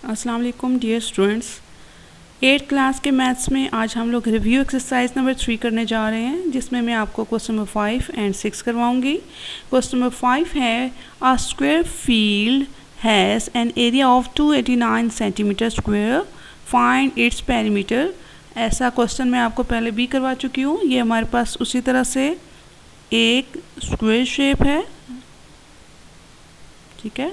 अस्सलाम वालेकुम dear students. 8th class के मैथ्स में आज हम लोग रिव्यू एक्सरसाइज नंबर 3 करने जा रहे हैं, जिसमें मैं आपको क्वेश्चन नंबर 5 एंड 6 करवाऊंगी। क्वेश्चन नंबर 5 है a square field has an area of 289 centimetre square, find its perimeter. ऐसा क्वेश्चन मैं आपको पहले भी करवा चुकी हूँ। ये हमारे पास उसी तरह से एक स्क्वायर शेप है, ठीक है।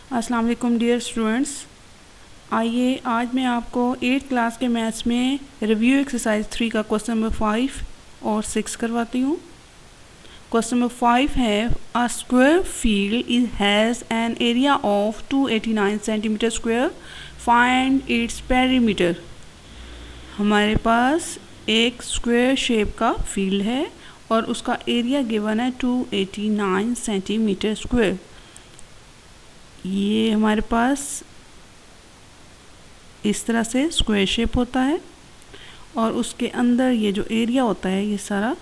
अस्सलाम वालेकुम डियर स्टूडेंट्स। आइए आज मैं आपको 8th क्लास के मैथ्स में रिव्यू एक्सरसाइज 3 का क्वेश्चन नंबर 5 और 6 करवाती हूँ। क्वेश्चन नंबर 5 है a square field has an area of 289 centimetre square, find its perimeter. हमारे पास एक स्क्वायर शेप का फील्ड है और उसका एरिया गिवन है 289 सेंटीमीटर स्क्वायर। ये हमारे पास इस तरह से स्क्वायर शेप होता है और उसके अंदर ये जो एरिया होता है, ये सारा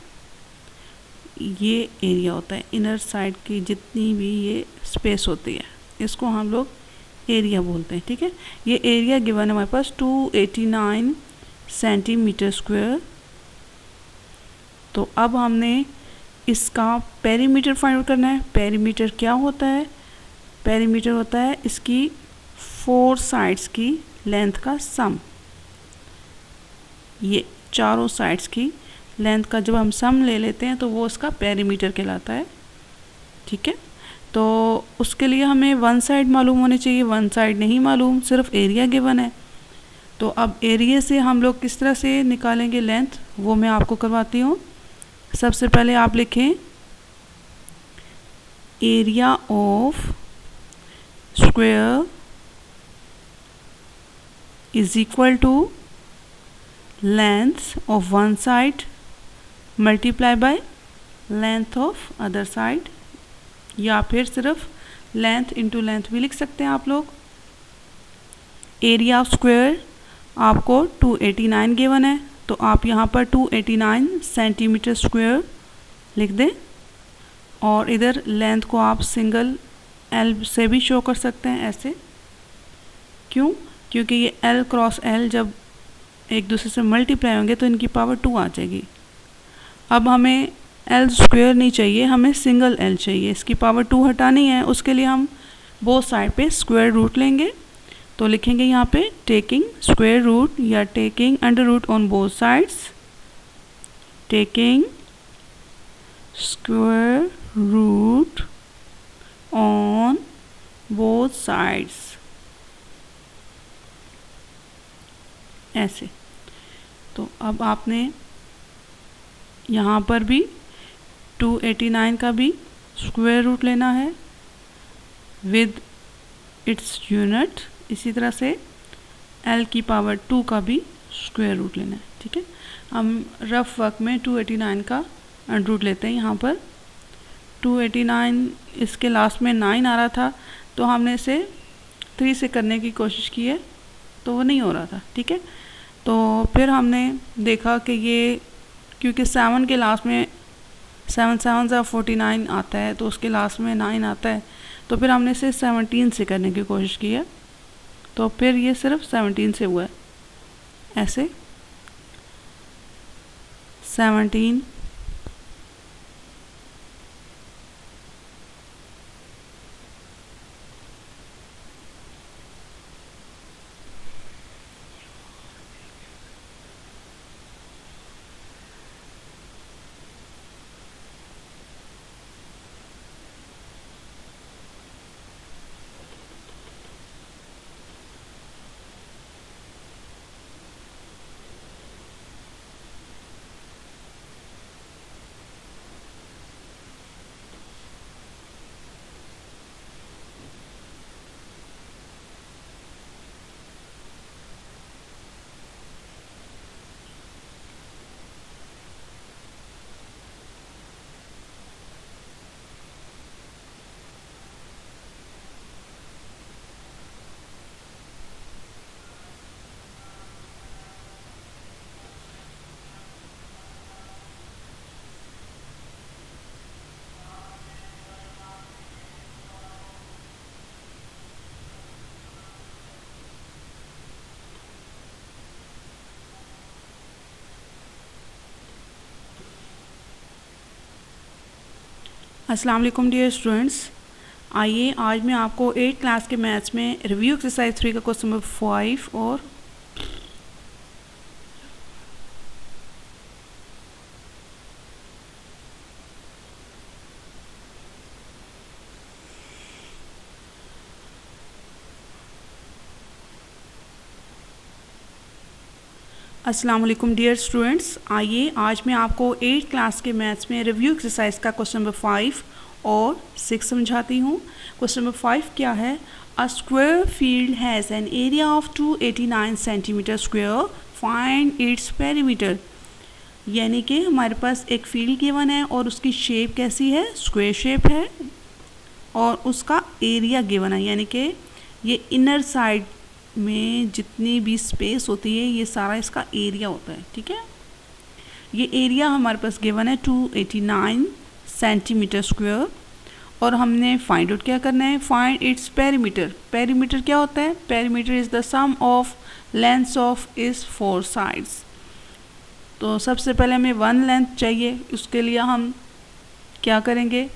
ये एरिया होता है। इनर साइड की जितनी भी ये स्पेस होती है, इसको हम लोग एरिया बोलते हैं, ठीक है। ये एरिया गिवन है हमारे पास 289 सेंटीमीटर स्क्वायर। तो अब हमने इसका पेरीमीटर फाइंड आउट करना है। पेरीमीटर क्या होता है? पेरीमीटर होता है इसकी 4 साइड्स की लेंथ का सम। ये चारों साइड्स की लेंथ का जब हम सम ले लेते हैं तो वो उसका पेरीमीटर कहलाता है, ठीक है। तो उसके लिए हमें वन साइड मालूम होनी चाहिए, वन साइड नहीं मालूम, सिर्फ एरिया गिवन है। तो अब एरिया से हम लोग किस तरह से निकालेंगे लेंथ, वो मैं आपको करवाती हूँ। सबसे पहले आप लिखें area of square is equal to length of one side multiply by length of other side, या फिर सिर्फ लेंथ इंटू लेंथ भी लिख सकते हैं आप लोग। एरिया ऑफ स्क्वायर आपको 289 गिवन है, तो आप यहाँ पर 289 सेंटीमीटर स्क्वायर लिख दें और इधर लेंथ को आप सिंगल एल से भी शो कर सकते हैं, ऐसे। क्यों? क्योंकि ये L क्रॉस L जब एक दूसरे से मल्टीप्लाई होंगे तो इनकी पावर 2 आ जाएगी। अब हमें L स्क्वायर नहीं चाहिए, हमें सिंगल L चाहिए। इसकी पावर 2 हटानी है, उसके लिए हम बोथ साइड पे स्क्वायर रूट लेंगे। तो लिखेंगे यहाँ पे टेकिंग स्क्वायर रूट या taking under root on both sides, taking square root on both sides, ऐसे। तो अब आपने यहाँ पर भी 289 का भी स्क्वायर रूट लेना है विद इट्स यूनिट। इसी तरह से L की पावर 2 का भी स्क्वायर रूट लेना है, ठीक है। हम रफ वर्क में 289 का अंडर रूट लेते हैं। यहाँ पर 289 इसके लास्ट में 9 आ रहा था, तो हमने इसे 3 से करने की कोशिश की है, तो वो नहीं हो रहा था, ठीक है। तो फिर हमने देखा कि ये क्योंकि 7 के लास्ट में 7 7 सा 49 आता है, तो उसके लास्ट में 9 आता है, तो फिर हमने इसे 17 से करने की कोशिश की है, तो फिर ये सिर्फ 17 से हुआ है, ऐसे 17 अस्सलाम वालेकुम डियर स्टूडेंट्स। आइए आज मैं आपको 8th क्लास के मैथ्स में रिव्यू एक्सरसाइज 3 का क्वेश्चन नंबर 5 और अस्सलाम वालेकुम डियर स्टूडेंट्स। आइए आज मैं आपको 8th क्लास के मैथ्स में रिव्यू एक्सरसाइज का क्वेश्चन नंबर 5 और 6 समझाती हूँ। क्वेश्चन नंबर 5 क्या है? A square field has an area of 289 centimetre square, find its perimeter. यानी कि हमारे पास एक फील्ड गिवन है और उसकी शेप कैसी है? स्क्वायर शेप है और उसका एरिया गिवन है, यानी कि ये इनर साइड में जितनी भी स्पेस होती है ये सारा इसका एरिया होता है। ठीक है, ये एरिया हमारे पास गिवन है 289 सेंटीमीटर स्क्वायर और हमने फाइंड आउट क्या करना है? Find its perimeter. पेरीमीटर क्या होता है? Perimeter is the sum of lengths of इस 4 साइड्स। तो सबसे पहले हमें 1 लेंथ चाहिए, उसके लिए हम क्या करेंगे?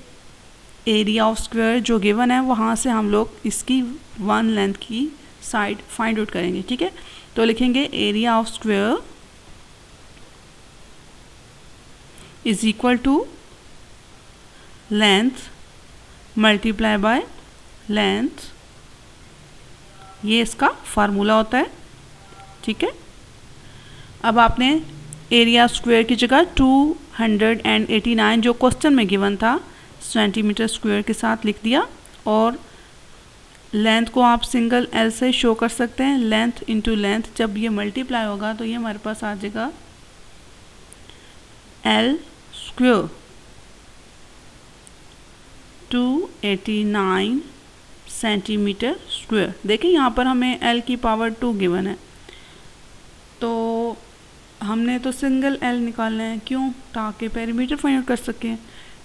एरिया ऑफ स्क्वायर जो गिवन है वहाँ से हम लोग इसकी 1 लेंथ की साइड फाइंड आउट करेंगे। ठीक है, तो लिखेंगे area of square is equal to length multiply by length, ये इसका फार्मूला होता है। ठीक है, अब आपने एरिया स्क्वायर की जगह 289 जो क्वेश्चन में गिवन था सेंटीमीटर स्क्वायर के साथ लिख दिया और लेंथ को आप सिंगल एल से शो कर सकते हैं। लेंथ इंटू लेंथ जब ये मल्टीप्लाई होगा तो ये हमारे पास आ जाएगा एल स्क्वायर 289 सेंटीमीटर स्क्वायर। देखिए यहाँ पर हमें एल की पावर 2 गिवन है, तो हमने तो सिंगल एल निकालना है। क्यों? ताकि पेरीमीटर फाइंड आउट कर सकें।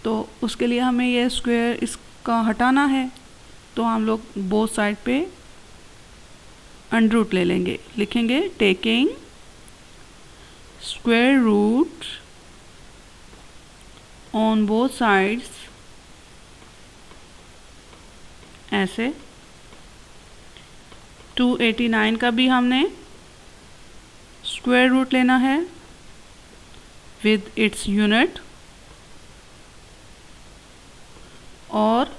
तो उसके लिए हमें ये स्क्वायर इसका हटाना है, तो हम लोग बोथ साइड पे अंडर रूट ले लेंगे। लिखेंगे taking square root on both sides, ऐसे 289 का भी हमने स्क्वायर रूट लेना है विद इट्स यूनिट और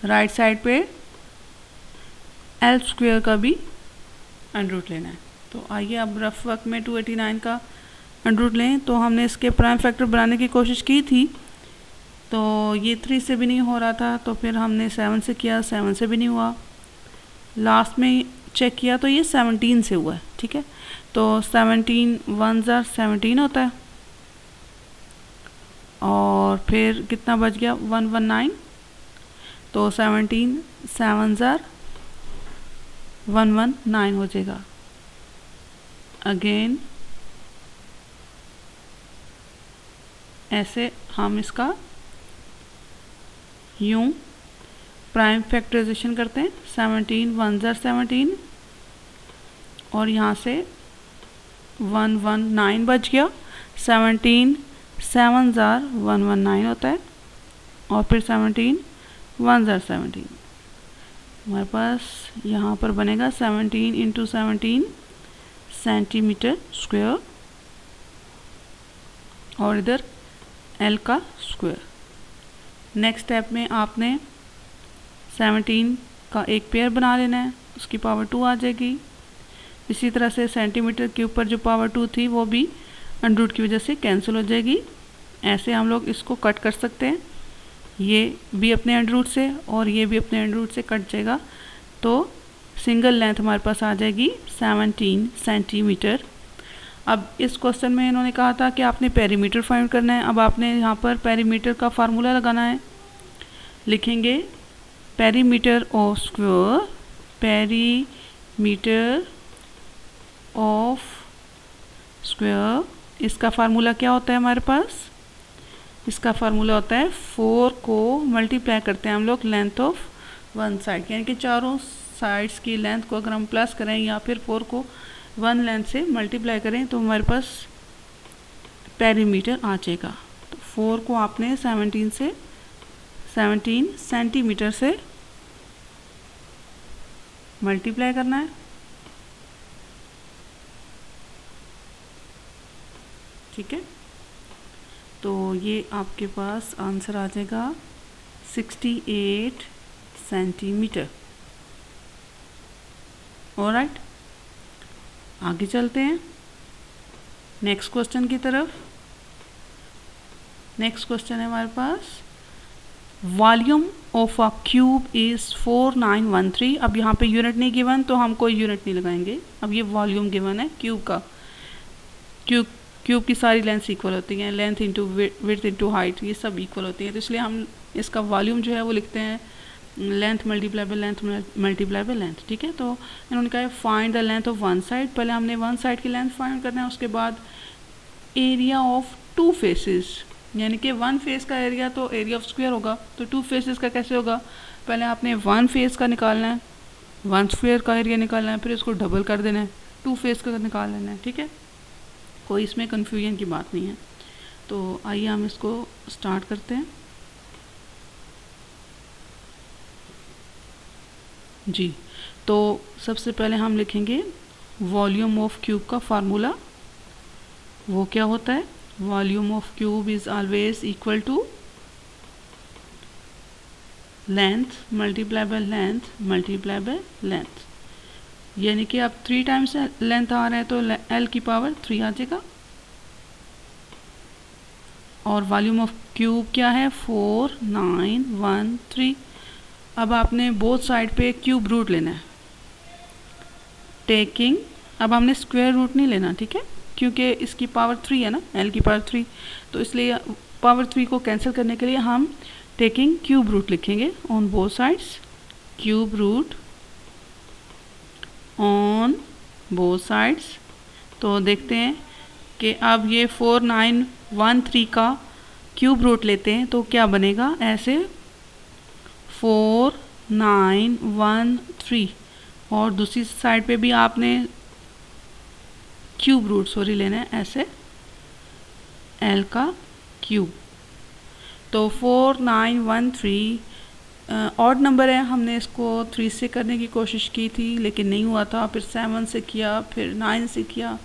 राइट साइड पे एल स्क्वायर का भी अंडर रूट लेना है। तो आइए अब रफ वर्क में 289 का अंडर रूट लें। तो हमने इसके प्राइम फैक्टर बनाने की कोशिश की थी, तो ये 3 से भी नहीं हो रहा था, तो फिर हमने 7 से किया, 7 से भी नहीं हुआ। लास्ट में चेक किया तो ये 17 से हुआ है। ठीक है, तो 17 1 17 होता है और फिर कितना बच गया? 119। तो 17 7 119 हो जाएगा। अगेन ऐसे हम इसका यूं प्राइम फैक्टराइजेशन करते हैं। 17 1 17 और यहाँ से 119 बच गया। 17 7 119 होता है और फिर 17 1 17 हमारे पास यहाँ पर बनेगा 17 इंटू 17 सेंटीमीटर स्क्वायर और इधर एल का स्क्वायर। नेक्स्ट स्टेप में आपने 17 का एक पेयर बना लेना है, उसकी पावर 2 आ जाएगी। इसी तरह से सेंटीमीटर के ऊपर जो पावर 2 थी वो भी अंडर रूट की वजह से कैंसिल हो जाएगी। ऐसे हम लोग इसको कट कर सकते हैं, ये भी अपने अंडर रूट से और ये भी अपने अंडर रूट से कट जाएगा। तो सिंगल लेंथ हमारे पास आ जाएगी 17 सेंटीमीटर। अब इस क्वेश्चन में इन्होंने कहा था कि आपने पेरीमीटर फाइंड करना है। अब आपने यहाँ पर पेरीमीटर का फार्मूला लगाना है। लिखेंगे perimeter of square, perimeter of square, इसका फार्मूला क्या होता है हमारे पास? इसका फार्मूला होता है 4 को मल्टीप्लाई करते हैं हम लोग लेंथ ऑफ 1 साइड, यानी कि चारों साइड्स की लेंथ को अगर हम प्लस करें या फिर 4 को 1 लेंथ से मल्टीप्लाई करें तो हमारे पास पेरीमीटर आ जाएगा। तो 4 को आपने 17 से 17 सेंटीमीटर से मल्टीप्लाई करना है। ठीक है, तो ये आपके पास आंसर आ जाएगा 68 सेंटीमीटर। ऑलराइट, आगे चलते हैं नेक्स्ट क्वेश्चन की तरफ। नेक्स्ट क्वेश्चन है हमारे पास, volume of a cube is 4913। अब यहाँ पे यूनिट नहीं गिवन तो हम कोई यूनिट नहीं लगाएंगे। अब ये वॉल्यूम गिवन है क्यूब का। क्यूब की सारी लेंथ इक्वल होती हैं, length into width into height, ये सब इक्वल होती हैं। तो इसलिए हम इसका वॉल्यूम जो है वो लिखते हैं length multiply by length multiply by length. ठीक है, तो इन्होंने कहा है find the length of one side. पहले हमने वन साइड की लेंथ फाइंड करना है, उसके बाद एरिया ऑफ टू फेसेस, यानी कि वन फेस का एरिया तो एरिया ऑफ स्क्वायर होगा, तो टू फेसेस का कैसे होगा? पहले आपने वन फेस का निकालना है, वन स्क्वायर का एरिया निकालना है, फिर उसको डबल कर देना है, टू फेस का निकाल लेना है। ठीक है, कोई इसमें कन्फ्यूजन की बात नहीं है। तो आइए हम इसको स्टार्ट करते हैं जी। तो सबसे पहले हम लिखेंगे वॉल्यूम ऑफ क्यूब का फार्मूला। वो क्या होता है? Volume of cube is always equal to length multiply by length multiply by length, यानी कि अब 3 टाइम्स लेंथ आ रहा है तो L की पावर 3 आ जाएगा। और वॉल्यूम ऑफ क्यूब क्या है? 4913। अब आपने बोथ साइड पे क्यूब रूट लेना है, टेकिंग, अब हमने स्क्वायर रूट नहीं लेना, ठीक है, क्योंकि इसकी पावर 3 है ना, L की पावर 3, तो इसलिए पावर 3 को कैंसिल करने के लिए हम टेकिंग क्यूब रूट लिखेंगे on both sides, cube root on both sides. तो देखते हैं कि अब ये 4913 का क्यूब रूट लेते हैं तो क्या बनेगा, ऐसे 4913, और दूसरी साइड पे भी आपने क्यूब रूट लेना है, ऐसे L का क्यूब। तो 4913 ऑड नंबर है, हमने इसको 3 से करने की कोशिश की थी लेकिन नहीं हुआ था, फिर 7 से किया, फिर 9 से किया,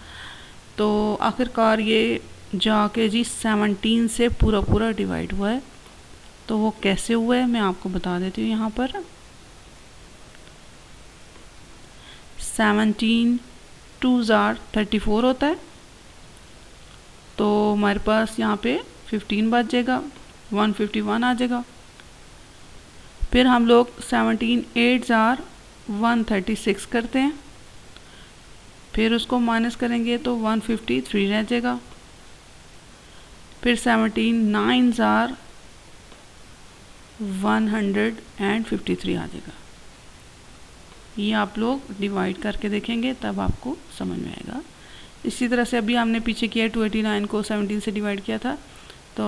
तो आखिरकार ये जाके जी 17 से पूरा डिवाइड हुआ है। तो वो कैसे हुआ है मैं आपको बता देती हूँ। यहाँ पर 17 2s are 34 होता है, तो हमारे पास यहाँ पे 15 बच जाएगा, 151 आ जाएगा। फिर हम लोग 17 8s are 136 करते हैं, फिर उसको माइनस करेंगे तो 153 रह जाएगा। फिर 17 9s are 153 आ जाएगा। ये आप लोग डिवाइड करके देखेंगे तब आपको समझ में आएगा। इसी तरह से अभी हमने पीछे किया 289 को 17 से डिवाइड किया था, तो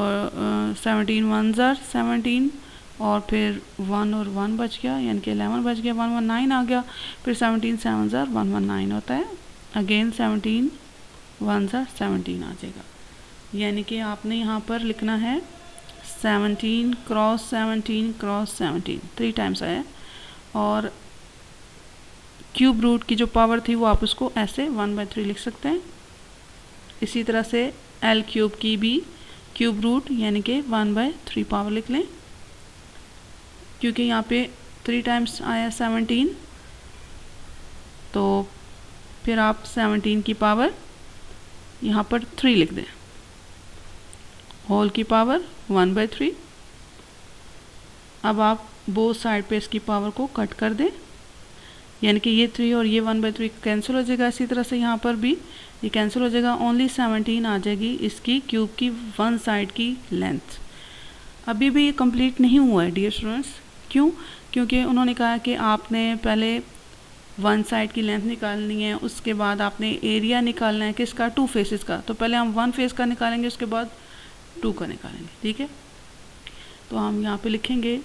17 1s are 17, और फिर 1 और 1 बच गया, यानी कि 11 बच गया, 119 आ गया। फिर 17 7s are 119 होता है, अगेन 17 1s are 17 आ जाएगा। यानी कि आपने यहाँ पर लिखना है 17 क्रॉस 17 क्रॉस 17, 3 टाइम्स आया, और क्यूब रूट की जो पावर थी वो आप उसको ऐसे 1/3 लिख सकते हैं। इसी तरह से L क्यूब की भी क्यूब रूट यानी कि 1/3 पावर लिख लें, क्योंकि यहाँ पे 3 टाइम्स आया 17, तो फिर आप 17 की पावर यहाँ पर 3 लिख दें, होल की पावर 1/3। अब आप बोथ साइड पे इसकी पावर को कट कर दें, यानी कि ये 3 और ये 1/3 कैंसिल हो जाएगा। इसी तरह से यहाँ पर भी ये कैंसिल हो जाएगा, ओनली 17 आ जाएगी इसकी क्यूब की वन साइड की लेंथ। अभी भी ये कंप्लीट नहीं हुआ है डियर स्टूडेंट्स, क्यों? क्योंकि उन्होंने कहा कि आपने पहले वन साइड की लेंथ निकालनी है, उसके बाद आपने एरिया निकालना है किसका, 2 फेसेस का। तो पहले हम 1 फेस का निकालेंगे, उसके बाद 2 का निकालेंगे, ठीक है। तो हम यहाँ पे लिखेंगे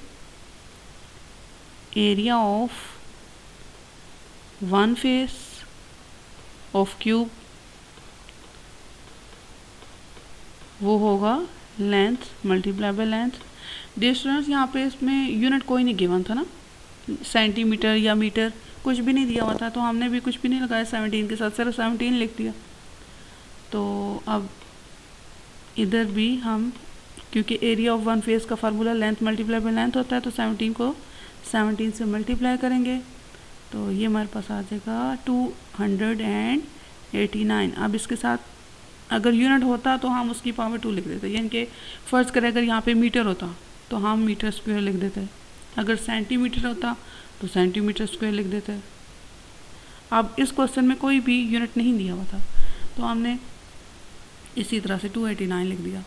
area of one face of cube वो होगा length multiply by length. Dear students, यहाँ पे इसमें यूनिट कोई नहीं गिवन था ना, सेंटीमीटर या मीटर कुछ भी नहीं दिया हुआ था, तो हमने भी कुछ भी नहीं लगाया 17 के साथ, सिर्फ 17 लिख दिया। तो अब इधर भी हम, क्योंकि एरिया ऑफ वन फेस का formula length multiply by length होता है, तो 17 को 17 से मल्टीप्लाई करेंगे तो ये हमारे पास आ जाएगा 289। अब इसके साथ अगर यूनिट होता तो हम उसकी पावर 2 लिख देते, यानी कि फ़र्ज़ करें अगर यहाँ पे मीटर होता तो हम मीटर स्क्वायर लिख देते, अगर सेंटीमीटर होता तो सेंटीमीटर स्क्वायर लिख देते। अब इस क्वेश्चन में कोई भी यूनिट नहीं दिया हुआ था, तो हमने इसी तरह से 289 लिख दिया।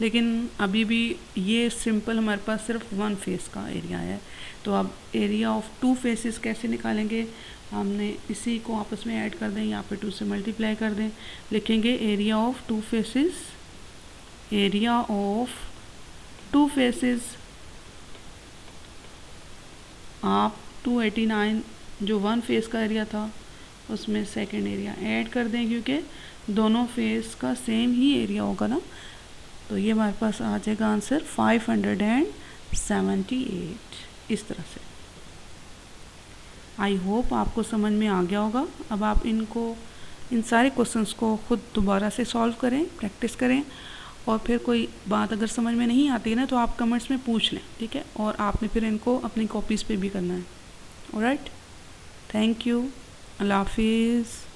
लेकिन अभी भी ये सिंपल हमारे पास सिर्फ वन फेस का एरिया है, तो अब एरिया ऑफ टू फेसेस कैसे निकालेंगे, हमने इसी को आपस में ऐड कर दें, यहाँ पे 2 से मल्टीप्लाई कर दें, लिखेंगे area of two faces, area of two faces आप 289 जो वन फेस का एरिया था उसमें सेकंड एरिया ऐड कर दें, क्योंकि दोनों फेस का सेम ही एरिया होगा ना। तो ये हमारे पास आ जाएगा आंसर 578 इस तरह से। आई होप आपको समझ में आ गया होगा। अब आप इन सारे क्वेश्चंस को खुद दोबारा से सॉल्व करें, प्रैक्टिस करें, और फिर कोई बात अगर समझ में नहीं आती है ना तो आप कमेंट्स में पूछ लें, ठीक है। और आपने फिर इनको अपनी कॉपीज़ पे भी करना है। ऑलराइट, थैंक यू, अल्लाह हाफिज़।